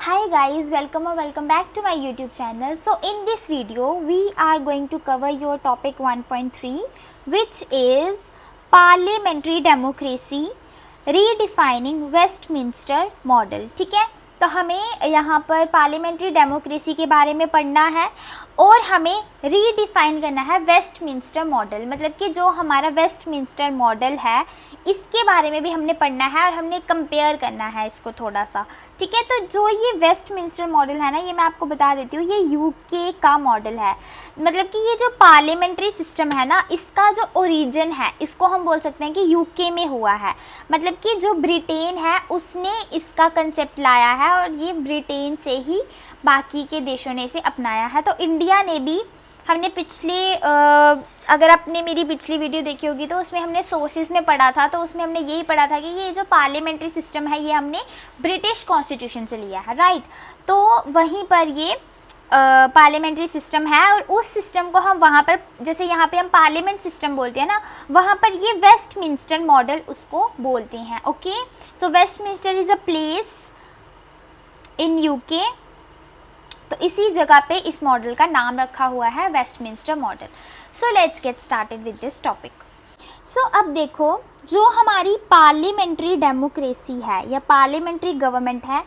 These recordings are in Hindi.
Hi guys, welcome or welcome back to my YouTube channel. So in this video we are going to cover your topic 1.3 which is parliamentary democracy redefining Westminster model. ठीक है, तो हमें यहाँ पर पार्लियामेंट्री डेमोक्रेसी के बारे में पढ़ना है और हमें रीडिफाइन करना है वेस्टमिंस्टर मॉडल, मतलब कि जो हमारा वेस्टमिंस्टर मॉडल है इसके बारे में भी हमने पढ़ना है और हमने कंपेयर करना है इसको थोड़ा सा। ठीक है, तो जो ये वेस्टमिंस्टर मॉडल है ना, ये मैं आपको बता देती हूँ, ये यूके का मॉडल है। मतलब कि ये जो पार्लियामेंट्री सिस्टम है ना, इसका जो ओरिजिन है इसको हम बोल सकते हैं कि यूके में हुआ है। मतलब कि जो ब्रिटेन है उसने इसका कंसेप्ट लाया है और ये ब्रिटेन से ही बाकी के देशों ने इसे अपनाया है। तो इंडिया ने भी, हमने अगर आपने मेरी पिछली वीडियो देखी होगी तो उसमें हमने सोर्सेज में पढ़ा था, तो उसमें हमने यही पढ़ा था कि ये जो पार्लियामेंट्री सिस्टम है ये हमने ब्रिटिश कॉन्स्टिट्यूशन से लिया है, राइट। तो वहीं पर ये पार्लियामेंट्री सिस्टम है और उस सिस्टम को हम वहाँ पर, जैसे यहाँ पे हम पार्लियामेंट सिस्टम बोलते हैं ना, वहाँ पर ये वेस्टमिंस्टर मॉडल उसको बोलते हैं। Okay, so Westminster is a place in UK, तो इसी जगह पे इस मॉडल का नाम रखा हुआ है Westminster model. So let's get started with this topic. So अब देखो, जो हमारी पार्लियामेंट्री डेमोक्रेसी है या पार्लियामेंट्री गवर्नमेंट है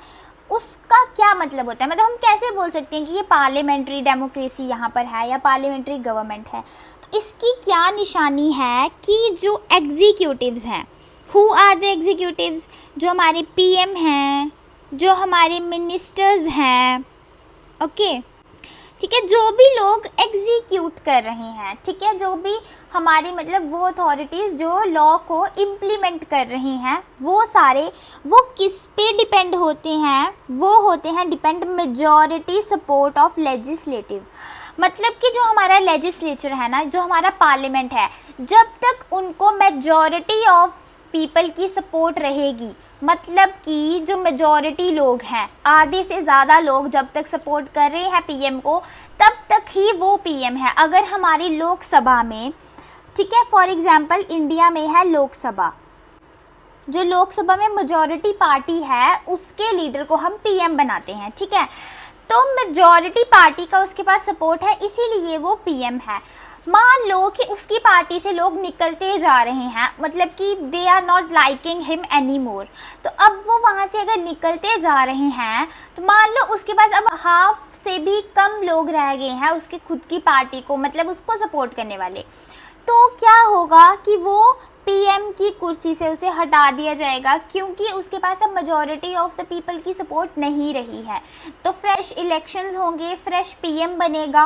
उसका क्या मतलब होता है, मतलब हम कैसे बोल सकते हैं कि ये पार्लियामेंट्री डेमोक्रेसी यहाँ पर है या पार्लियामेंट्री गवर्नमेंट है। तो इसकी क्या निशानी है कि जो एग्जीक्यूटिव्स हैं, हु आर द एग्जीक्यूटिव्स, जो हमारे पीएम हैं, जो हमारे मिनिस्टर्स हैं, ओके, ठीक है, जो भी लोग एग्जीक्यूट कर रहे हैं, ठीक है, जो भी हमारी मतलब वो अथॉरिटीज़ जो लॉ को इम्प्लीमेंट कर रही हैं, वो सारे वो किस पे डिपेंड होते हैं, वो होते हैं depend majority support of legislative. मतलब कि जो हमारा लेजिस्लेचर है ना, जो हमारा पार्लियामेंट है, जब तक उनको मेजॉरिटी ऑफ पीपल की सपोर्ट रहेगी, मतलब कि जो मेजॉरिटी लोग हैं, आधे से ज़्यादा लोग जब तक सपोर्ट कर रहे हैं पीएम को, तब तक ही वो पीएम है। अगर हमारी लोकसभा में, ठीक है, फॉर एग्जांपल इंडिया में है लोकसभा, जो लोकसभा में मेजॉरिटी पार्टी है उसके लीडर को हम पीएम बनाते हैं, ठीक है। तो मेजॉरिटी पार्टी का उसके पास सपोर्ट है, इसीलिए वो पीएम है। मान लो कि उसकी पार्टी से लोग निकलते जा रहे हैं, मतलब कि they are not liking him any more, तो अब वो वहाँ से अगर निकलते जा रहे हैं तो मान लो उसके पास अब हाफ से भी कम लोग रह गए हैं उसकी खुद की पार्टी को, मतलब उसको सपोर्ट करने वाले। तो क्या होगा कि वो पीएम की कुर्सी से उसे हटा दिया जाएगा, क्योंकि उसके पास अब मेजॉरिटी ऑफ द पीपल की सपोर्ट नहीं रही है। तो फ्रेश इलेक्शंस होंगे, फ्रेश पीएम बनेगा।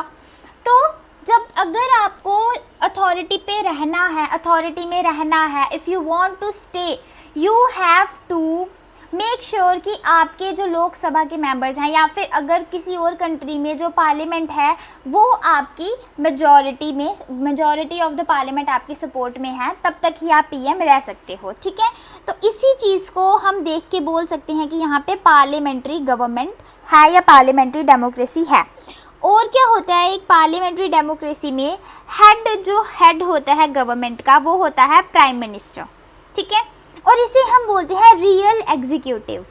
तो जब अगर आपको अथॉरिटी पे रहना है, अथॉरिटी में रहना है, if you want to stay, you have to make sure कि आपके जो लोकसभा के मेंबर्स हैं या फिर अगर किसी और कंट्री में जो पार्लियामेंट है वो आपकी मेजॉरिटी ऑफ द पार्लियामेंट आपकी सपोर्ट में है, तब तक ही आप पीएम रह सकते हो, ठीक है। तो इसी चीज़ को हम देख के बोल सकते हैं कि यहाँ पे पार्लियामेंट्री गवर्नमेंट है या पार्लियामेंट्री डेमोक्रेसी है। और क्या होता है, एक पार्लियामेंट्री डेमोक्रेसी में जो हेड होता है गवर्नमेंट का, वो होता है प्राइम मिनिस्टर, ठीक है, और इसे हम बोलते हैं रियल एग्जीक्यूटिव।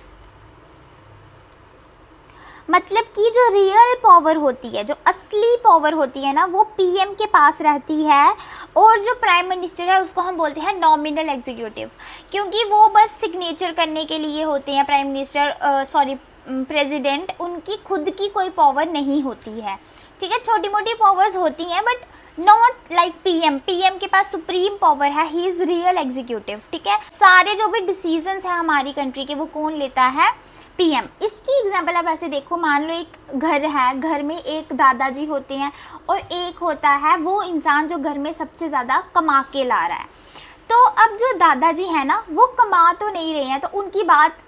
मतलब कि जो रियल पावर होती है, जो असली पावर होती है ना, वो पीएम के पास रहती है, और जो प्राइम मिनिस्टर है उसको हम बोलते हैं नॉमिनल एग्जीक्यूटिव, क्योंकि वो बस सिग्नेचर करने के लिए होते हैं। प्राइम मिनिस्टर प्रेसिडेंट, उनकी खुद की कोई पावर नहीं होती है, ठीक है, छोटी मोटी पावर्स होती हैं but not like PM. PM के पास सुप्रीम पावर है, ही इज़ रियल एग्जीक्यूटिव, ठीक है। सारे जो भी डिसीजंस हैं हमारी कंट्री के वो कौन लेता है, पीएम। इसकी एग्जांपल आप ऐसे देखो, मान लो एक घर है, घर में एक दादाजी होते हैं और एक होता है वो इंसान जो घर में सबसे ज़्यादा कमा के ला रहा है। तो अब जो दादाजी है ना, वो कमा तो नहीं रहे हैं, तो उनकी बात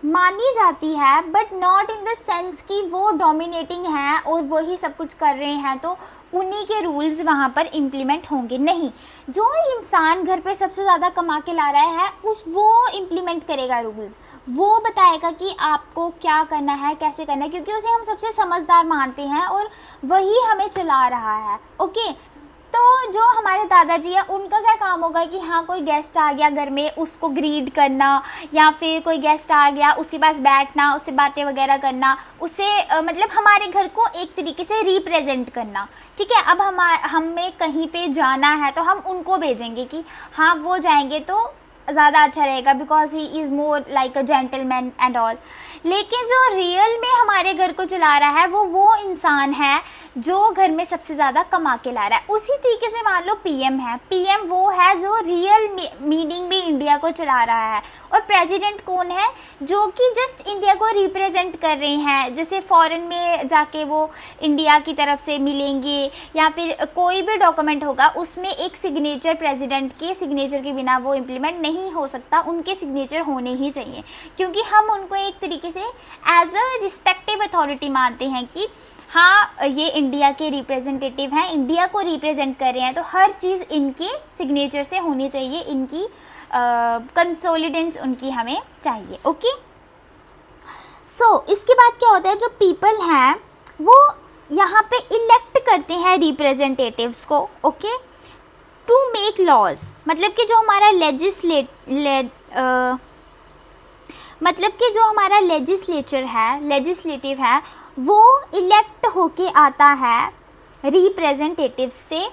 मानी जाती है, but not in the sense कि वो डोमिनेटिंग हैं और वही सब कुछ कर रहे हैं तो उन्हीं के रूल्स वहाँ पर इम्प्लीमेंट होंगे, नहीं। जो इंसान घर पे सबसे ज़्यादा कमा के ला रहा है वो इम्प्लीमेंट करेगा रूल्स, वो बताएगा कि आपको क्या करना है, कैसे करना है, क्योंकि उसे हम सबसे समझदार मानते हैं और वही हमें चला रहा है, ओके। तो जो हमारे दादाजी है उनका क्या काम होगा कि हाँ कोई गेस्ट आ गया घर में उसको ग्रीट करना, या फिर कोई गेस्ट आ गया उसके पास बैठना, उससे बातें वगैरह करना, उसे मतलब हमारे घर को एक तरीके से रिप्रेजेंट करना। ठीक है, अब हमें कहीं पे जाना है तो हम उनको भेजेंगे कि हाँ वो जाएंगे तो ज़्यादा अच्छा रहेगा, because he is more like a gentleman and all. लेकिन जो रियल में हमारे घर को चला रहा है वो इंसान है जो घर में सबसे ज़्यादा कमा के ला रहा है। उसी तरीके से मान लो पीएम है, पीएम वो है जो रियल मीनिंग में इंडिया को चला रहा है, और प्रेसिडेंट कौन है, जो कि जस्ट इंडिया को रिप्रेजेंट कर रहे हैं। जैसे फॉरेन में जाके वो इंडिया की तरफ से मिलेंगे, या फिर कोई भी डॉक्यूमेंट होगा उसमें एक सिग्नेचर, प्रेसिडेंट के सिग्नेचर के बिना वो इम्प्लीमेंट नहीं हो सकता, उनके सिग्नेचर होने ही चाहिए, क्योंकि हम उनको एक तरीके से एज अ रिस्पेक्टिव अथॉरिटी मानते हैं कि हाँ ये इंडिया के रिप्रेजेंटेटिव हैं, इंडिया को रिप्रेजेंट कर रहे हैं, तो हर चीज़ इनके सिग्नेचर से होनी चाहिए, इनकी कंसोलिडेंस उनकी हमें चाहिए। ओके, सो इसके बाद क्या होता है, जो पीपल हैं वो यहाँ पे इलेक्ट करते हैं रिप्रेजेंटेटिव्स को। ओके, टू मेक लॉज, मतलब कि जो हमारा लेजिस्लेचर है, लेजिस्लेटिव है, वो इलेक्ट होके आता है रिप्रेजेंटेटिव से,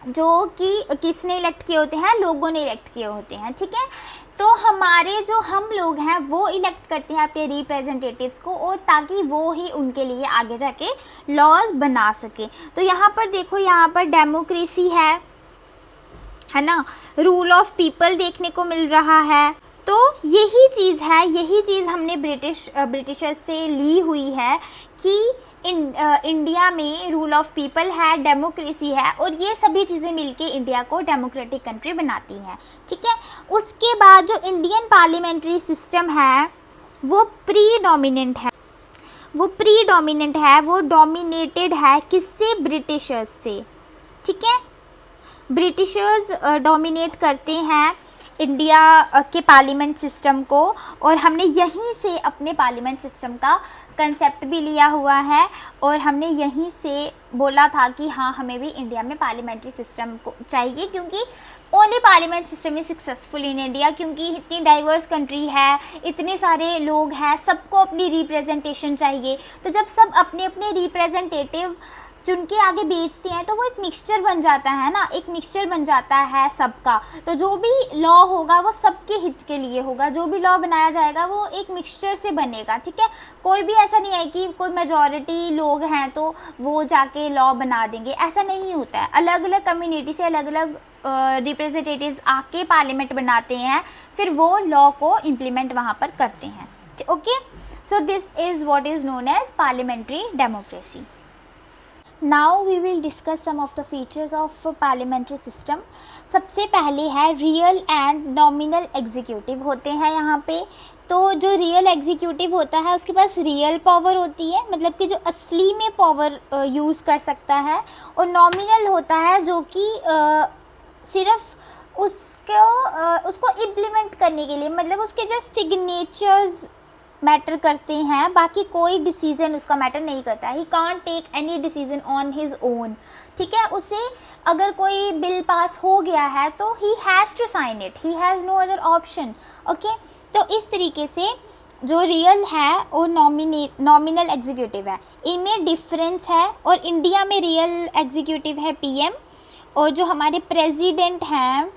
जो कि किसने इलेक्ट किए होते हैं, लोगों ने इलेक्ट किए होते हैं। ठीक है, तो हमारे जो हम लोग हैं वो इलेक्ट करते हैं अपने रिप्रेजेंटेटिव्स को, और ताकि वो ही उनके लिए आगे जाके लॉज बना सके। तो यहाँ पर देखो, यहाँ पर डेमोक्रेसी है ना, रूल ऑफ पीपल देखने को मिल रहा है। तो यही चीज़ है, यही चीज़ हमने ब्रिटिशर्स से ली हुई है कि इंडिया में रूल ऑफ पीपल है, डेमोक्रेसी है, और ये सभी चीज़ें मिलके इंडिया को डेमोक्रेटिक कंट्री बनाती हैं। ठीक है, उसके बाद जो इंडियन पार्लियामेंट्री सिस्टम है वो प्रीडोमिनेंट है, वो डोमिनेटेड है किससे, ब्रिटिशर्स से। ठीक है, ब्रिटिशर्स डोमिनेट करते हैं इंडिया के पार्लियामेंट सिस्टम को, और हमने यहीं से अपने पार्लियामेंट सिस्टम का कंसेप्ट भी लिया हुआ है, और हमने यहीं से बोला था कि हाँ हमें भी इंडिया में पार्लियामेंट्री सिस्टम को चाहिए, क्योंकि only parliament system is successful in India, क्योंकि इतनी डाइवर्स कंट्री है, इतने सारे लोग हैं, सबको अपनी रिप्रेजेंटेशन चाहिए। तो जब सब अपने अपने रिप्रेजेंटेटिव चुन के आगे बेचते हैं तो वो एक मिक्सचर बन जाता है ना, एक मिक्सचर बन जाता है सबका। तो जो भी लॉ होगा वो सबके हित के लिए होगा, जो भी लॉ बनाया जाएगा वो एक मिक्सचर से बनेगा। ठीक है, कोई भी ऐसा नहीं है कि कोई मेजॉरिटी लोग हैं तो वो जाके लॉ बना देंगे, ऐसा नहीं होता है। अलग अलग कम्युनिटी से अलग अलग रिप्रेजेंटेटिव्स आके पार्लियामेंट बनाते हैं, फिर वो लॉ को इम्प्लीमेंट वहाँ पर करते हैं। Okay, so this is what is known as parliamentary democracy. Now we will discuss some of the features of parliamentary system. सबसे पहले है रियल एंड नॉमिनल एग्जीक्यूटिव होते हैं यहाँ पे। तो जो रियल एग्जीक्यूटिव होता है उसके पास रियल पावर होती है, मतलब कि जो असली में पावर यूज़ कर सकता है, और नॉमिनल होता है जो कि सिर्फ उसको इम्प्लीमेंट करने के लिए, मतलब उसके जो सिग्नेचर्स मैटर करते हैं, बाकी कोई डिसीजन उसका मैटर नहीं करता है। He can't take any decision on his own. ठीक है, उसे अगर कोई बिल पास हो गया है तो he has to sign it, he has no other option. Okay, तो इस तरीके से जो रियल है और नॉमिनल एग्जीक्यूटिव है, इनमें डिफरेंस है। और इंडिया में रियल एग्जीक्यूटिव है पीएम, और जो हमारे प्रेसिडेंट हैं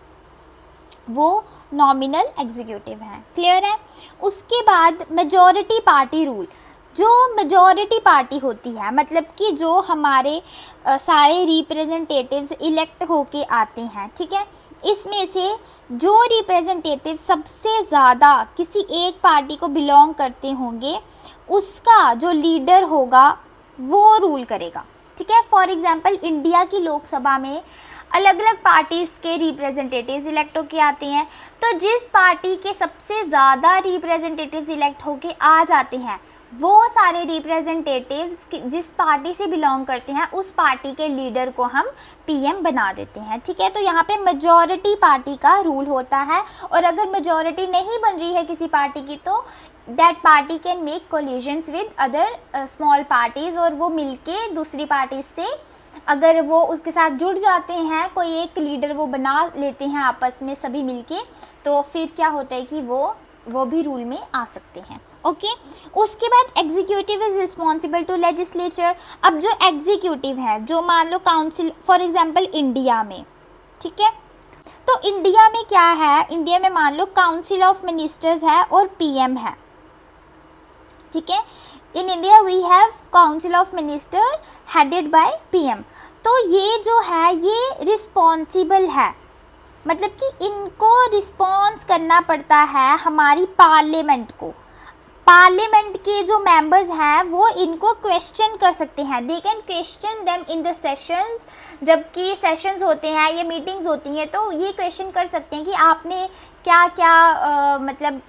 वो नॉमिनल एग्जीक्यूटिव हैं। क्लियर है। उसके बाद मेजॉरिटी पार्टी रूल। जो मेजॉरिटी पार्टी होती है, मतलब कि जो हमारे सारे रिप्रेजेंटेटिव्स इलेक्ट होके आते हैं, ठीक है, इसमें से जो रिप्रेजेंटेटिव सबसे ज़्यादा किसी एक पार्टी को बिलोंग करते होंगे उसका जो लीडर होगा वो रूल करेगा। ठीक है, फॉर एग्जांपल इंडिया की लोकसभा में अलग अलग पार्टीज़ के रिप्रेजेंटेटिव्स इलेक्ट होके आते हैं, तो जिस पार्टी के सबसे ज़्यादा रिप्रेजेंटेटिव्स इलेक्ट होके आ जाते हैं वो सारे रिप्रेजेंटेटिव्स जिस पार्टी से बिलोंग करते हैं उस पार्टी के लीडर को हम पीएम बना देते हैं। ठीक है, तो यहाँ पे मेजॉरिटी पार्टी का रूल होता है, और अगर मेजॉरिटी नहीं बन रही है किसी पार्टी की तो that party can make collisions with other small parties, और वो मिलके दूसरी पार्टी से अगर वो उसके साथ जुड़ जाते हैं, कोई एक लीडर वो बना लेते हैं आपस में सभी मिलके, तो फिर क्या होता है कि वो भी रूल में आ सकते हैं। ओके उसके बाद executive is responsible to legislature. अब जो एग्जीक्यूटिव है, जो मान लो काउंसिल फॉर एग्जांपल इंडिया में, ठीक है, तो इंडिया में क्या है, इंडिया में मान लो काउंसिल ऑफ मिनिस्टर्स है और पीएम है, ठीक है। In India we have council of minister headed by PM. तो ये जो है ये रिस्पॉन्सिबल है, मतलब कि इनको रिस्पॉन्स करना पड़ता है हमारी पार्लियामेंट को। पार्लियामेंट के जो मेंबर्स हैं वो इनको क्वेश्चन कर सकते हैं, they can question them in the sessions. जबकि सेशंस होते हैं या मीटिंग्स होती हैं तो ये क्वेश्चन कर सकते हैं कि आपने क्या क्या मतलब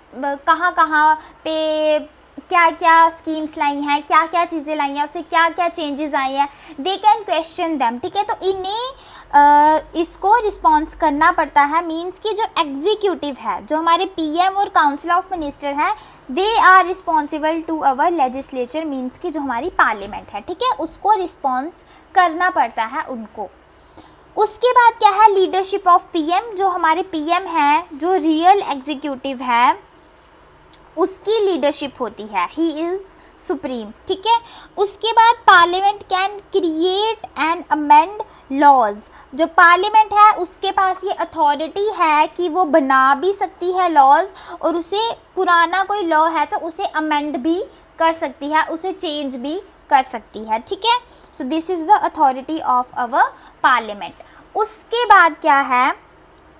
कहाँ कहाँ पे क्या क्या स्कीम्स लाई हैं, क्या क्या चीज़ें लाई हैं, उससे क्या क्या चेंजेस आए हैं, दे कैन क्वेश्चन देम, ठीक है। तो इन्हें इसको रिस्पॉन्स करना पड़ता है। मींस कि जो एग्जीक्यूटिव है, जो हमारे पीएम और काउंसिल ऑफ मिनिस्टर है, they are responsible to our legislature. Means कि जो हमारी पार्लियामेंट है, ठीक है, उसको रिस्पॉन्स करना पड़ता है उनको। उसके बाद क्या है, लीडरशिप ऑफ पीएम। जो हमारे पीएम है, जो रियल एग्जीक्यूटिव है, उसकी लीडरशिप होती है, ही इज़ सुप्रीम, ठीक है। उसके बाद parliament can create and amend laws. जो पार्लियामेंट है उसके पास ये अथॉरिटी है कि वो बना भी सकती है लॉज, और उसे पुराना कोई लॉ है तो उसे अमेंड भी कर सकती है, उसे चेंज भी कर सकती है, ठीक है। सो this is the authority of our parliament. उसके बाद क्या है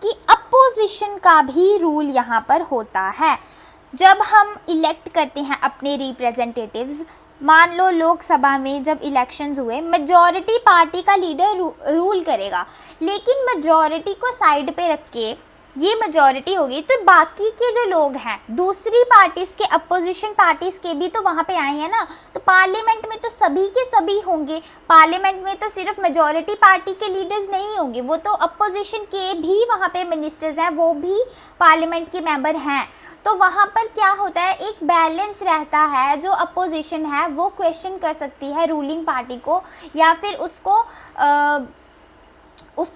कि अपोजिशन का भी रूल यहाँ पर होता है। जब हम इलेक्ट करते हैं अपने रिप्रेजेंटेटिव्स, मान लो लोकसभा में जब इलेक्शंस हुए, मेजॉरिटी पार्टी का लीडर रूल करेगा, लेकिन मेजॉरिटी को साइड पे रख के ये मेजॉरिटी होगी तो बाकी के जो लोग हैं दूसरी पार्टीज़ के, अपोजिशन पार्टीज़ के भी तो वहाँ पे आए हैं ना, तो पार्लियामेंट में तो सभी के सभी होंगे। पार्लियामेंट में तो सिर्फ मेजॉरिटी पार्टी के लीडर्स नहीं होंगे, वो तो अपोजिशन के भी वहाँ पे मिनिस्टर्स हैं, वो भी पार्लियामेंट के मेंबर हैं। तो वहाँ पर क्या होता है, एक बैलेंस रहता है। जो अपोजिशन है वो क्वेश्चन कर सकती है रूलिंग पार्टी को, या फिर उसको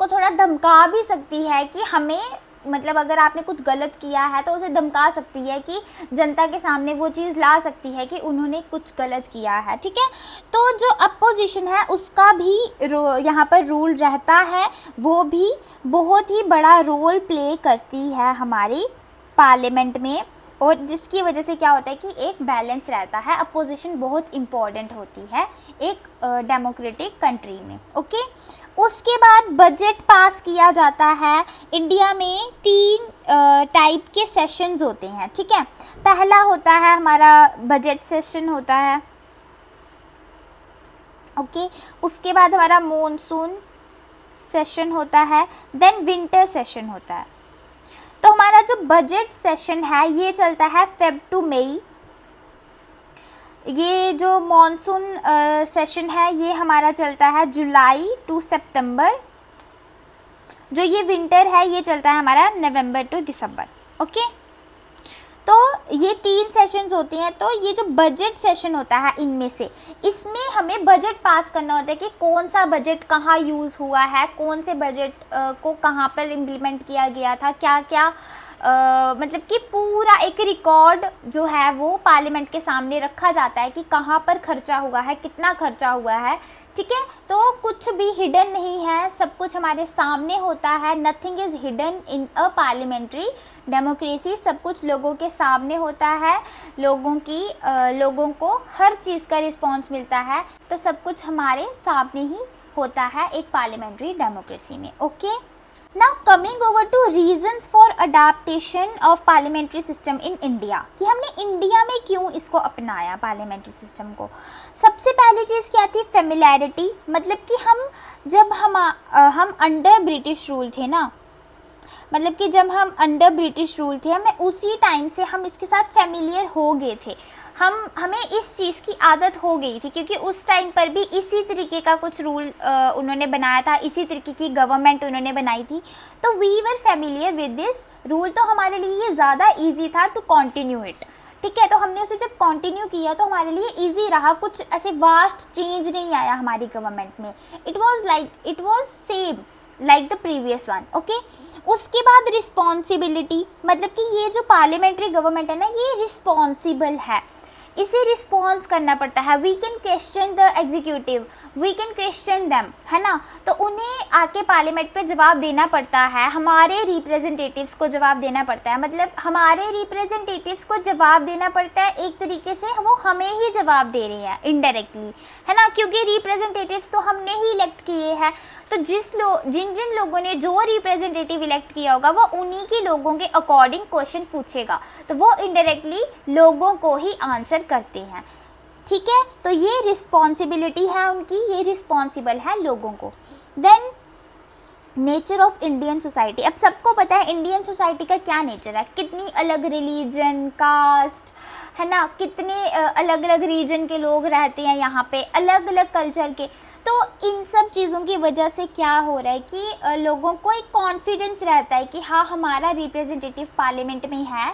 थोड़ा धमका भी सकती है कि हमें, मतलब अगर आपने कुछ गलत किया है तो उसे धमका सकती है कि जनता के सामने वो चीज़ ला सकती है कि उन्होंने कुछ गलत किया है, ठीक है। तो जो अपोजिशन है उसका भी यहाँ पर रूल रहता है, वो भी बहुत ही बड़ा रोल प्ले करती है हमारी पार्लियामेंट में, और जिसकी वजह से क्या होता है कि एक बैलेंस रहता है। अपोजिशन बहुत इम्पॉर्टेंट होती है एक डेमोक्रेटिक कंट्री में। ओके उसके बाद बजट पास किया जाता है। इंडिया में 3 टाइप के सेशंस होते हैं, ठीक है। पहला होता है हमारा बजट सेशन होता है, ओके। उसके बाद हमारा मॉनसून सेशन होता है, देन विंटर सेशन होता है। तो हमारा जो बजट सेशन है ये चलता है फेब टू मई। ये जो मॉनसून सेशन है ये हमारा चलता है जुलाई टू सितंबर। जो ये विंटर है ये चलता है हमारा नवंबर टू दिसंबर, ओके। तो ये 3 सेशंस होती हैं। तो ये जो बजट सेशन होता है इनमें से, इसमें हमें बजट पास करना होता है कि कौन सा बजट कहाँ यूज़ हुआ है, कौन से बजट को कहाँ पर इम्प्लीमेंट किया गया था, क्या क्या मतलब कि पूरा एक रिकॉर्ड जो है वो पार्लियामेंट के सामने रखा जाता है कि कहाँ पर खर्चा हुआ है, कितना खर्चा हुआ है, ठीक है। तो कुछ भी हिडन नहीं है, सब कुछ हमारे सामने होता है। Nothing is hidden in a parliamentary democracy. सब कुछ लोगों के सामने होता है, लोगों को हर चीज़ का रिस्पॉन्स मिलता है। तो सब कुछ हमारे सामने ही होता है एक पार्लियामेंट्री डेमोक्रेसी में, okay. Now coming over to reasons for adaptation of parliamentary system in India, कि हमने इंडिया में क्यों इसको अपनाया पार्लियामेंट्री सिस्टम को। सबसे पहली चीज़ क्या थी, फेमिलैरिटी। मतलब कि जब हम अंडर ब्रिटिश रूल थे ना, मतलब कि जब हम अंडर ब्रिटिश रूल थे, हमें उसी टाइम से हम इसके साथ फेमिलियर हो गए थे। हमें इस चीज़ की आदत हो गई थी, क्योंकि उस टाइम पर भी इसी तरीके का कुछ रूल उन्होंने बनाया था, इसी तरीके की गवर्नमेंट उन्होंने बनाई थी। तो we were familiar with this rule. तो हमारे लिए ये ज़्यादा इजी था टू कंटिन्यू इट। ठीक है। तो हमने उसे जब कंटिन्यू किया तो हमारे लिए इजी रहा, कुछ ऐसे वास्ट चेंज नहीं आया हमारी गवर्नमेंट में। It was same like the previous one. Okay, उसके बाद रिस्पॉन्सिबिलिटी, मतलब कि ये जो पार्लियामेंट्री गवर्नमेंट है ना, ये रिस्पॉन्सिबल है, इसे रिस्पॉन्स करना पड़ता है। We can question the executive, we can question them, है ना। तो उन्हें आके पार्लियामेंट पे जवाब देना पड़ता है, हमारे रिप्रेजेंटेटिव्स को जवाब देना पड़ता है, मतलब हमारे रिप्रेजेंटेटिव्स को जवाब देना पड़ता है। एक तरीके से वो हमें ही जवाब दे रहे हैं इनडायरेक्टली, है ना, क्योंकि रिप्रेजेंटेटिव्स तो हमने ही इलेक्ट किए हैं। तो जिन जिन लोगों ने जो रिप्रेजेंटेटिव इलेक्ट किया होगा वो उन्हीं के लोगों के अकॉर्डिंग क्वेश्चन पूछेगा, तो वो इनडायरेक्टली लोगों को ही आंसर करते हैं। ठीक है, तो ये रिस्पॉन्सिबिलिटी है उनकी, ये रिस्पॉन्सिबल है लोगों को। Then nature of Indian society. अब सबको पता है इंडियन सोसाइटी का क्या नेचर है, कितनी अलग रिलीजन, कास्ट, है ना, कितने अलग अलग रीजन के लोग रहते हैं यहाँ पे, अलग अलग कल्चर के। तो इन सब चीज़ों की वजह से क्या हो रहा है कि लोगों को एक कॉन्फिडेंस रहता है कि हाँ हमारा रिप्रेजेंटेटिव पार्लियामेंट में है,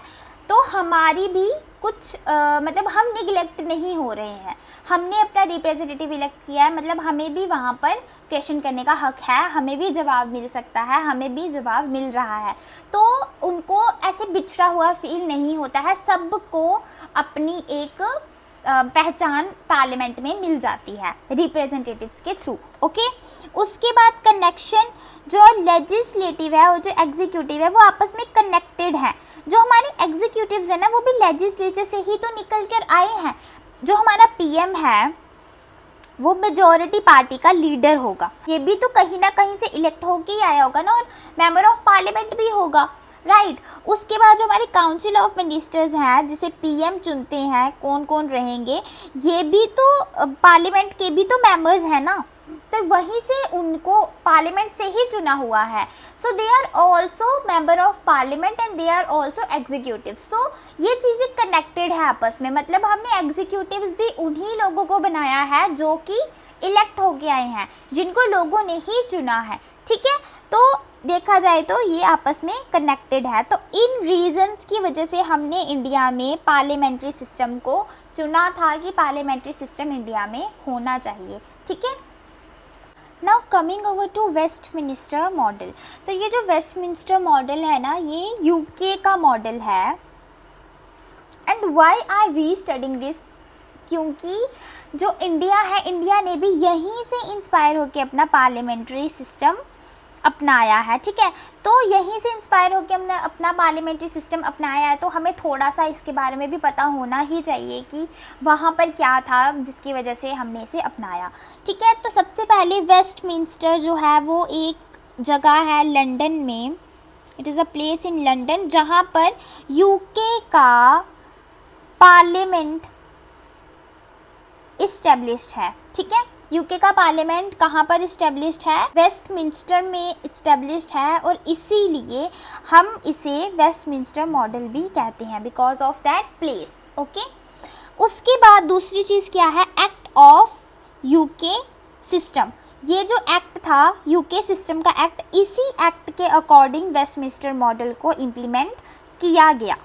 तो हमारी भी कुछ मतलब हम निगलेक्ट नहीं हो रहे हैं, हमने अपना रिप्रेजेंटेटिव इलेक्ट किया है, मतलब हमें भी वहाँ पर क्वेश्चन करने का हक है, हमें भी जवाब मिल सकता है, हमें भी जवाब मिल रहा है। तो उनको ऐसे बिछड़ा हुआ फील नहीं होता है, सबको अपनी एक पहचान पार्लियामेंट में मिल जाती है रिप्रेजेंटेटिव्स के थ्रू। ओके, उसके बाद कनेक्शन, जो लेजिस्लेटिव है और जो एग्जीक्यूटिव है वो आपस में कनेक्टेड है। जो हमारे एग्जीक्यूटिव्स है ना वो भी लेजिस्लेचर से ही तो निकल कर आए हैं। जो हमारा पीएम है वो मेजॉरिटी पार्टी का लीडर होगा, ये भी तो कहीं ना कहीं से इलेक्ट होके ही आया होगा ना, और मेंबर ऑफ पार्लियामेंट भी होगा, राइट। उसके बाद जो हमारे काउंसिल ऑफ मिनिस्टर्स हैं जिसे पीएम चुनते हैं, कौन कौन रहेंगे, ये भी तो पार्लियामेंट के भी तो मेंबर्स हैं ना, तो वहीं से उनको पार्लियामेंट से ही चुना हुआ है। So they are also member of parliament and they are also executive. So ये चीज़ें कनेक्टेड है आपस में, मतलब हमने एग्जीक्यूटिव्स भी उन्हीं लोगों को बनाया है जो कि इलेक्ट होके आए हैं, जिनको लोगों ने ही चुना है। ठीक है, तो देखा जाए तो ये आपस में कनेक्टेड है। तो इन रीजंस की वजह से हमने इंडिया में पार्लियामेंट्री सिस्टम को चुना था कि पार्लियामेंट्री सिस्टम इंडिया में होना चाहिए। ठीक है, now coming over to Westminster model. तो ये जो वेस्टमिनिस्टर मॉडल है ना, ये यूके का मॉडल है। And why are we studying this, क्योंकि जो इंडिया है, इंडिया ने भी यहीं से इंस्पायर होकर अपना पार्लियामेंट्री सिस्टम अपनाया है। ठीक है, तो यहीं से इंस्पायर होकर हमने अपना पार्लियामेंट्री सिस्टम अपनाया है, तो हमें थोड़ा सा इसके बारे में भी पता होना ही चाहिए कि वहाँ पर क्या था जिसकी वजह से हमने इसे अपनाया। ठीक है, तो सबसे पहले वेस्टमिंस्टर जो है वो एक जगह है लंदन में, it is a place in London, जहाँ पर यूके का पार्लियामेंट इस्टेब्लिश्ड है। ठीक है, यूके का पार्लियामेंट कहाँ पर इस्टेब्लिश्ड है, वेस्टमिंस्टर में इस्टेब्लिश्ड है, और इसीलिए हम इसे वेस्टमिंस्टर मॉडल भी कहते हैं because of that place. Okay, उसके बाद दूसरी चीज़ क्या है, एक्ट ऑफ यूके सिस्टम। ये जो एक्ट था यूके सिस्टम का एक्ट, इसी एक्ट के अकॉर्डिंग वेस्टमिंस्टर मॉडल को इम्प्लीमेंट किया गया,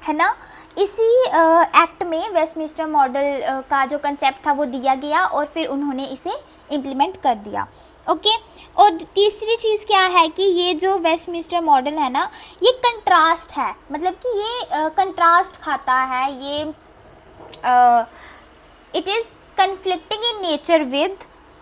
है ना। इसी एक्ट में वेस्टमिंस्टर मॉडल का जो कंसेप्ट था वो दिया गया और फिर उन्होंने इसे इम्प्लीमेंट कर दिया। ओके, और तीसरी चीज़ क्या है कि ये जो वेस्टमिंस्टर मॉडल है ना, ये कंट्रास्ट है, मतलब कि ये कंट्रास्ट खाता है, ये it is conflicting in nature with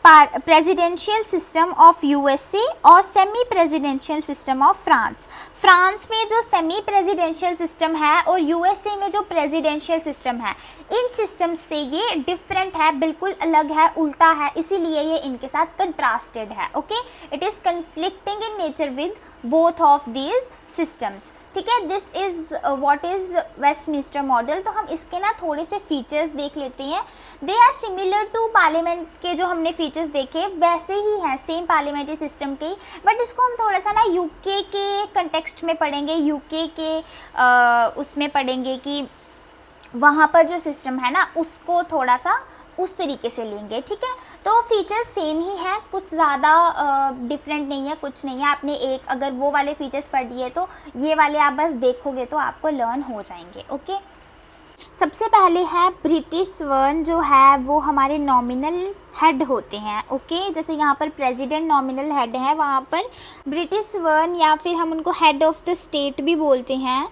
presidential system of USA और semi presidential system of France. France में जो सेमी प्रेसिडेंशियल सिस्टम है और यूएसए में जो प्रेसिडेंशियल सिस्टम है, इन सिस्टम से ये डिफरेंट है, बिल्कुल अलग है, उल्टा है, इसीलिए ये इनके साथ कंट्रास्टेड है। Okay, it is conflicting in nature with both of these systems. ठीक है, this is what is Westminster model. तो हम इसके ना थोड़े से फीचर्स देख लेते हैं। They are similar to parliament के जो हमने फीचर्स देखे वैसे ही हैं, सेम पार्लियामेंट्री सिस्टम के, बट इसको हम थोड़ा सा ना यूके के कंटेक्स्ट में पढ़ेंगे, यूके के उसमें पढ़ेंगे कि वहाँ पर जो सिस्टम है ना उसको थोड़ा सा उस तरीके से लेंगे, ठीक है। तो फीचर्स सेम ही है, कुछ ज़्यादा डिफरेंट नहीं है, कुछ नहीं है। आपने एक अगर वो वाले फीचर्स पढ़ लिए तो ये वाले आप बस देखोगे तो आपको लर्न हो जाएंगे, ओके। सबसे पहले है ब्रिटिश स्वर्ण, जो है वो हमारे नॉमिनल हेड होते हैं, ओके। जैसे यहाँ पर प्रेसिडेंट नॉमिनल हेड है, वहाँ पर ब्रिटिश स्वर्ण या फिर हम उनको हेड ऑफ द स्टेट भी बोलते हैं।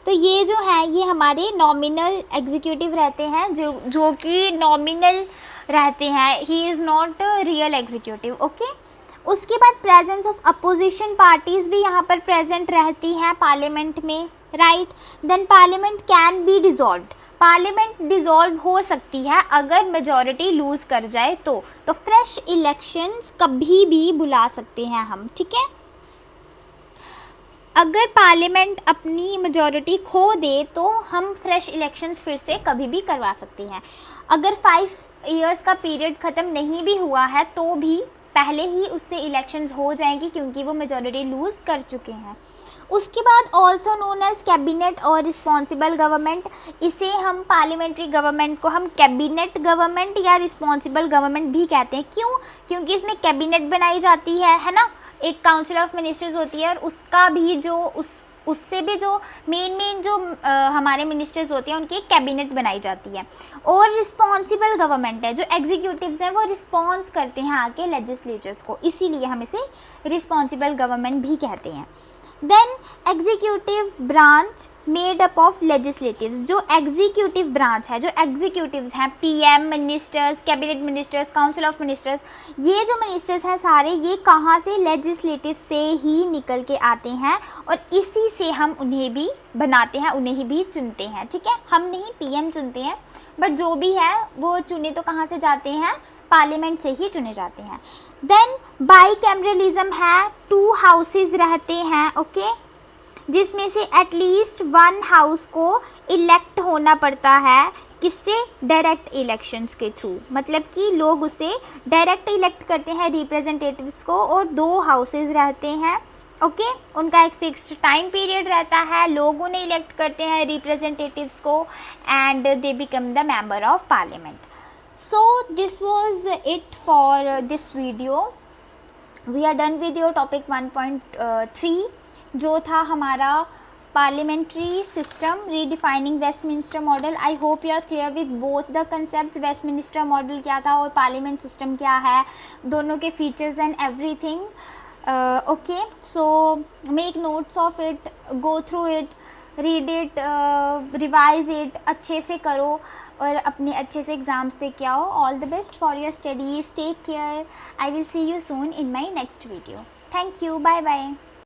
तो ये जो है ये हमारे नॉमिनल एग्जीक्यूटिव रहते हैं, जो कि नॉमिनल रहते हैं, he is not real executive, okay. उसके बाद प्रेजेंस ऑफ अपोजिशन पार्टीज़ भी यहाँ पर प्रेजेंट रहती हैं पार्लियामेंट में, right. Then parliament can be dissolved, parliament dissolve हो सकती है अगर मेजॉरिटी लूज़ कर जाए तो फ्रेश इलेक्शंस कभी भी बुला सकते हैं हम, ठीक है। अगर पार्लियामेंट अपनी मेजॉरिटी खो दे तो हम फ्रेश इलेक्शंस फिर से कभी भी करवा सकते हैं। अगर 5 इयर्स का पीरियड ख़त्म नहीं भी हुआ है तो भी पहले ही उससे इलेक्शंस हो जाएंगी, क्योंकि वो मेजॉरिटी लूज़ कर चुके हैं। उसके बाद ऑल्सो नोन एज कैबिनेट और रिस्पॉन्सिबल गवर्नमेंट, इसे हम पार्लियामेंट्री गवर्नमेंट को हम कैबिनेट गवर्नमेंट या रिस्पॉन्सिबल गवर्नमेंट भी कहते हैं। क्यों? क्योंकि इसमें कैबिनेट बनाई जाती है ना, एक काउंसिल ऑफ मिनिस्टर्स होती है, और उसका भी जो उससे भी जो मेन जो हमारे मिनिस्टर्स होते हैं उनकी एक कैबिनेट बनाई जाती है। और रिस्पॉन्सिबल गवर्नमेंट है, जो एग्जीक्यूटिव्स हैं वो रिस्पॉन्स करते हैं आके लेजिस्लेचर्स को, इसीलिए हम इसे रिस्पॉन्सिबल गवर्नमेंट भी कहते हैं। Then executive branch made up of legislatives, जो एग्जीक्यूटिव ब्रांच है, जो एग्जीक्यूटिव्स हैं, PM ministers, cabinet ministers, council of ministers, ये जो मिनिस्टर्स हैं सारे, ये कहाँ से? लेजिस्लेटिव से ही निकल के आते हैं, और इसी से हम उन्हें भी बनाते हैं, उन्हें भी चुनते हैं, ठीक है। हम नहीं, पीएम चुनते हैं, बट जो भी है वो चुने तो कहाँ से जाते हैं? पार्लियामेंट से ही चुने जाते हैं। देन बाईकैमरलिज्म है, 2 हाउसेज रहते हैं, ओके, जिसमें से एटलीस्ट 1 हाउस को इलेक्ट होना पड़ता है, किससे? डायरेक्ट इलेक्शंस के थ्रू, मतलब कि लोग उसे डायरेक्ट इलेक्ट करते हैं रिप्रेजेंटेटिव्स को, और 2 हाउसेज रहते हैं, ओके। उनका एक फिक्स्ड टाइम पीरियड रहता है, लोग उन्हें इलेक्ट करते हैं रिप्रेजेंटेटिव्स को, and they become the member of parliament. So this was it for this video. We are done with your topic 1.3, जो था हमारा parliamentary system redefining Westminster model. I hope you are clear with both the concepts. Westminster model क्या था और parliament system क्या है, दोनों के features and everything. Okay, so make notes of it, go through it, read it, revise it, अच्छे से करो और अपने अच्छे से एग्ज़ाम्स दे के आओ। All the best for your studies, take care, I will see you soon in my next video. Thank you, bye bye.